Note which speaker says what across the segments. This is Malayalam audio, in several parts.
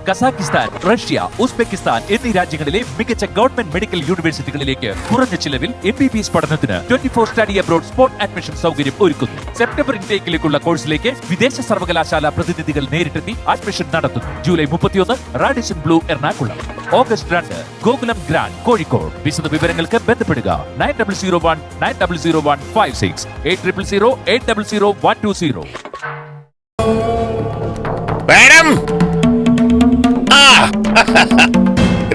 Speaker 1: കസാക്കിസ്ഥാൻ, റഷ്യ, ഉസ്ബെക്കിസ്ഥാൻ എന്നീ രാജ്യങ്ങളിലെ മികച്ച ഗവൺമെന്റ് മെഡിക്കൽ യൂണിവേഴ്സിറ്റികളിലേക്ക് കുറഞ്ഞ ചിലവിൽ MBBS പഠനത്തിന് 24 സ്റ്റഡി അബ്രോഡ് സ്പോട്ട് അഡ്മിഷൻ സൗകര്യം ഒരുക്കുന്നു. സെപ്റ്റംബർ ഇൻടേക്കിലേക്കുള്ള കോഴ്സിലേക്ക് വിദേശ സർവകലാശാല പ്രതിനിധികൾ നേരിട്ടെത്തി അഡ്മിഷൻ നടത്തുന്നു. July 31 Radisson Blu Ernakulam, August 2 Gokulam grand Kozhikode. വിശദ വിവരങ്ങൾക്ക് ബന്ധപ്പെടുക 9001900156 8000800120.
Speaker 2: മാഡം,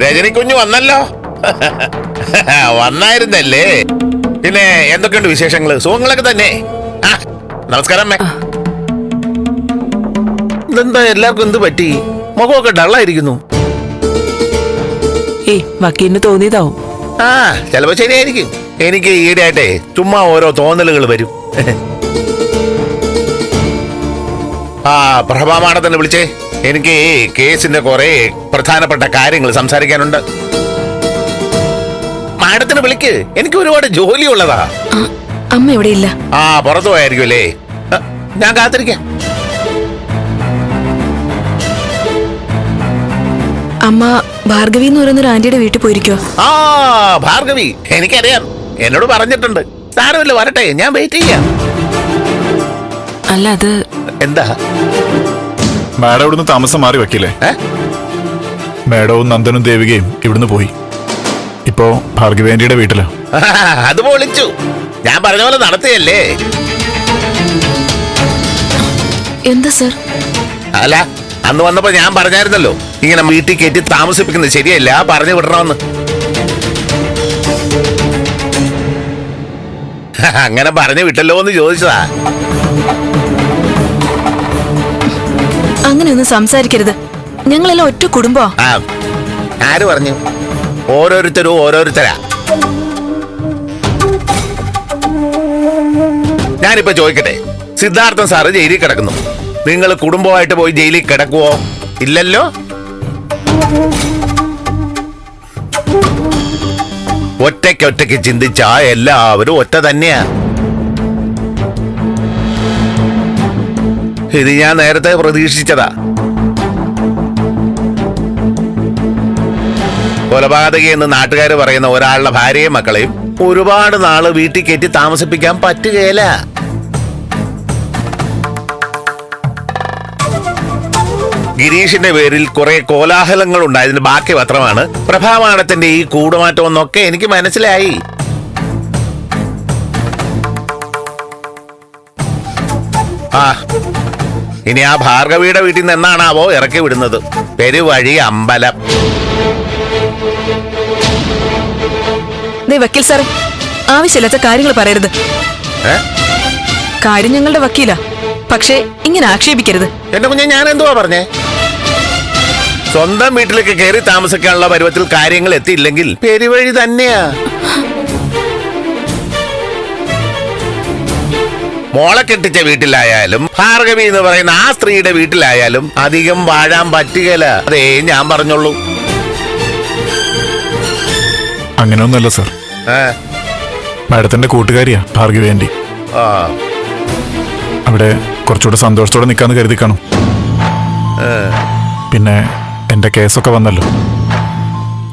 Speaker 2: രജനി കുഞ്ഞു വന്നല്ലോ. വന്നായിരുന്നല്ലേ? പിന്നെ എന്തൊക്കെയുണ്ട് വിശേഷങ്ങള്? സുഖങ്ങളൊക്കെ തന്നെ. നമസ്കാരം. ഇതെന്താ എല്ലാവർക്കും എന്ത് പറ്റി? മുഖമൊക്കെ ഡള്ളായിരിക്കുന്നു.
Speaker 3: വക്കീലിന് തോന്നിയതാവും.
Speaker 2: ചിലപ്പോ ശരിയായിരിക്കും. എനിക്ക് ഈയിടെയായിട്ടേ ചുമ്മാ ഓരോ തോന്നലുകൾ വരും. പ്രഭാ മാഡത്തിനെ വിളിച്ചേ. എനിക്ക് കേസിന്റെ കുറെ പ്രധാനപ്പെട്ട കാര്യങ്ങൾ സംസാരിക്കാനുണ്ട്. മാഡത്തിന് വിളിക്ക്, എനിക്ക് ഒരുപാട് ജോലിയുള്ളതാ.
Speaker 3: അമ്മ ഇവിടെ ഇല്ല.
Speaker 2: പുറത്തു പോയായിരിക്കും അല്ലേ? ഞാൻ കാത്തിരിക്കാം.
Speaker 3: അമ്മ ഭാർഗവി എന്ന് പറയുന്നൊരു ആന്റിയുടെ വീട്ടിൽ പോയിരിക്കോ?
Speaker 2: ഭാർഗവി എനിക്കറിയാം, എന്നോട് പറഞ്ഞിട്ടുണ്ട്. സാരമില്ല, വരട്ടെ, ഞാൻ വെയിറ്റ് ചെയ്യാം.
Speaker 3: അല്ല, അത്
Speaker 2: എന്താ?
Speaker 4: മാഡം ഇവിടുന്ന് താമസം മാറി വയ്ക്കില്ലേ? മാഡവും നന്ദനും ദേവികയും ഇവിടുന്ന് പോയി. ഇപ്പോ ഭാർഗവി ആന്റിയുടെ വീട്ടിലാ.
Speaker 2: അത് പൊളിച്ചു. ഞാൻ പറഞ്ഞ പോലെ നടത്തിയല്ലേ?
Speaker 3: എന്താ സർ?
Speaker 2: അല്ല, അന്ന് വന്നപ്പോ ഞാൻ പറഞ്ഞായിരുന്നല്ലോ, ഇങ്ങനെ വീട്ടിൽ കയറ്റി താമസിപ്പിക്കുന്നത് ശരിയല്ല, പറഞ്ഞു വിടണമെന്ന്. അങ്ങനെ പറഞ്ഞു വിട്ടല്ലോ എന്ന് ചോദിച്ചതാ.
Speaker 3: അങ്ങനെയൊന്നും സംസാരിക്കരുത്. ഞങ്ങളെല്ലാം ഒറ്റ കുടുംബോ.
Speaker 2: ആര് പറഞ്ഞു? ഓരോരുത്തരും ഓരോരുത്തരാ. ഞാനിപ്പോ ചോദിക്കട്ടെ, സിദ്ധാർത്ഥൻ സാറ് ജയിലിൽ കിടക്കുന്നു. നിങ്ങൾ കുടുംബമായിട്ട് പോയി ജയിലിൽ കിടക്കുവോ? ഇല്ലല്ലോ. ഒറ്റയ്ക്ക് ചിന്തിച്ചാ എല്ലാവരും ഒറ്റ തന്നെയാ. ഇത് ഞാൻ നേരത്തെ പ്രതീക്ഷിച്ചതാ. കൊലപാതകി എന്ന് നാട്ടുകാർ പറയുന്ന ഒരാളുടെ ഭാര്യയും മക്കളെയും ഒരുപാട് നാള് വീട്ടിൽ കയറ്റി താമസിപ്പിക്കാൻ പറ്റുകയില്ല. ഗിരീഷിന്റെ പേരിൽ കുറെ കോലാഹലങ്ങൾ ഉണ്ടായതിന് ബാക്കി പത്രമാണ് പ്രഭാമാടത്തിന്റെ ഈ കൂടുമാറ്റം എന്നൊക്കെ എനിക്ക് മനസ്സിലായി. ഇനി ആ ഭാർഗവിയുടെ വീട്ടിൽ നിന്ന് എന്നാണാവോ ഇറക്കി വിടുന്നത്? പെരുവഴി അമ്പലം.
Speaker 3: വക്കീൽ സാറേ, ആവശ്യമില്ലാത്ത കാര്യങ്ങൾ പറയരുത്. കാര്യം ഞങ്ങളുടെ വക്കീലാ, പക്ഷേ ഇങ്ങനെ ആക്ഷേപിക്കരുത്.
Speaker 2: എന്റെ കുഞ്ഞെ, ഞാൻ എന്തുവാ പറഞ്ഞേ? സ്വന്തം വീട്ടിലേക്ക് കയറി താമസിക്കാനുള്ള പരുവത്തിൽ കാര്യങ്ങൾ എത്തിയില്ലെങ്കിൽ പെരുവഴി തന്നെയാ. മോളെ കെട്ടിച്ച വീട്ടിലായാലും ഭാർഗവി എന്ന് പറയുന്ന ആ സ്ത്രീയുടെ വീട്ടിലായാലും അധികം വാഴാൻ പറ്റുകയില്ല. അതേ ഞാൻ പറഞ്ഞോളൂ.
Speaker 4: അങ്ങനെയൊന്നുമല്ല സർ. മാഡത്തിന്റെ കൂട്ടുകാരിയാ ഭാർഗവി ആന്റി. അവിടെ കുറച്ചുകൂടെ സന്തോഷത്തോടെ നിൽക്കാന്ന് കരുതി കാണും. പിന്നെ എന്റെ കേസൊക്കെ വന്നല്ലോ,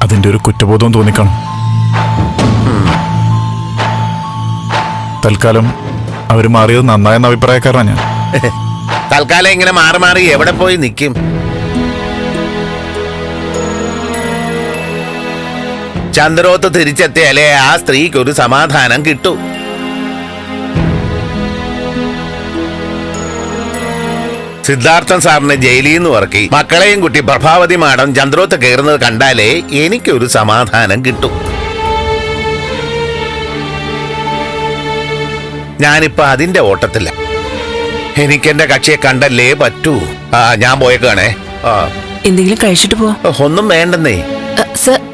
Speaker 4: അതിന്റെ ഒരു കുറ്റബോധവും തോന്നിക്കാണും. തൽക്കാലം അവര് മാറിയത് നന്നായെന്ന അഭിപ്രായക്കാരനാണ് ഞാൻ.
Speaker 2: തൽക്കാലം ഇങ്ങനെ മാറി മാറി എവിടെ പോയി നിൽക്കും? ചന്ദ്രോത്ത് തിരിച്ചെത്തിയാലേ ആ സ്ത്രീക്ക് ഒരു സമാധാനം കിട്ടൂ. സിദ്ധാർത്ഥൻ സാറിനെ ജയിലിൽ നിന്ന് ഇറക്കി മക്കളെയും കുട്ടി പ്രഭാവതി മാഡം ചന്ദ്രോത്ത് കയറുന്നത് കണ്ടാലേ എനിക്കൊരു സമാധാനം കിട്ടും. ഞാനിപ്പോ അതിന്റെ ഓട്ടത്തില്ല. എനിക്കെന്റെ കക്ഷിയെ കണ്ടല്ലേ പറ്റൂ. ഞാൻ പോയേക്കാണേ.
Speaker 3: എന്തെങ്കിലും കഴിച്ചിട്ട് പോ.
Speaker 2: ഒന്നും വേണ്ടെന്നേ.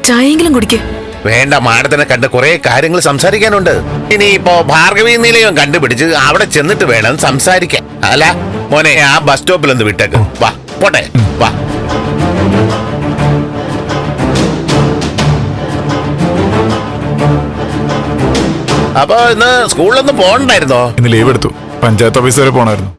Speaker 3: ചായെങ്കിലും കുടിക്ക്.
Speaker 2: വേണ്ട, മാഡത്തിനെ കണ്ട് കുറെ കാര്യങ്ങൾ സംസാരിക്കാനുണ്ട്. ഇനിയിപ്പോ ഭാർഗവി നിലയം കണ്ടുപിടിച്ച് അവിടെ ചെന്നിട്ട് വേണം സംസാരിക്കാൻ. അല്ല മോനെ, ആ ബസ് സ്റ്റോപ്പിൽ ഒന്ന് വിട്ടേക്ക്. വാ, പോട്ടെ, വാ. അപ്പൊ ഇന്ന് സ്കൂളിലൊന്നും പോകണ്ടായിരുന്നോ?
Speaker 4: ഇന്ന് ലീവ് എടുത്തു. പഞ്ചായത്ത് ഓഫീസ് വരെ പോണായിരുന്നു.